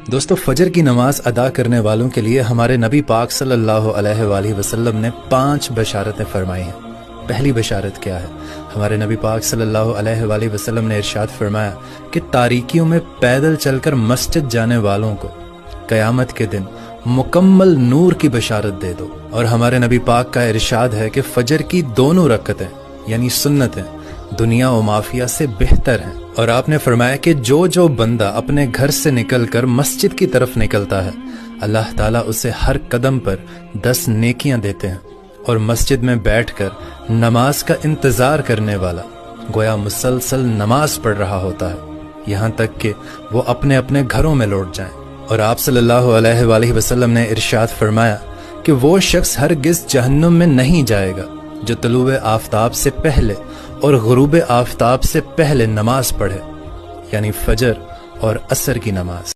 दोस्तों, फजर की नमाज अदा करने वालों के लिए हमारे नबी पाक सल्लल्लाहु अलैहि वसल्लम ने 5 बशारतें फरमाई हैं। पहली बशारत क्या है? हमारे नबी पाक सल्लल्लाहु अलैहि वसल्लम ने इरशाद फरमाया कि तारीकियों में पैदल चलकर मस्जिद जाने वालों को क़यामत के दिन मुकम्मल नूर की बशारत दे दो। और हमारे नबी पाक का इरशाद है कि फजर की दोनों रकअतें यानी सुन्नतें दुनिया व माफिया से बेहतर हैं। और आपने फरमाया कि जो जो बंदा अपने घर से निकलकर मस्जिद की तरफ निकलता है, अल्लाह ताला उसे हर कदम पर 10 नेकियां देते हैं। और मस्जिद में बैठकर नमाज का इंतजार करने वाला गोया मुसलसल नमाज पढ़ रहा होता है, यहाँ तक कि वो अपने अपने घरों में लौट जाएं। और आप सल्लल्लाहु अलैहि वसल्लम ने इरशाद फरमाया कि वो शख्स हरगिज़ जहन्नुम में नहीं जाएगा जो तलुए आफताब से पहले और गुरूब आफताब से पहले नमाज पढ़े, यानी फजर और असर की नमाज।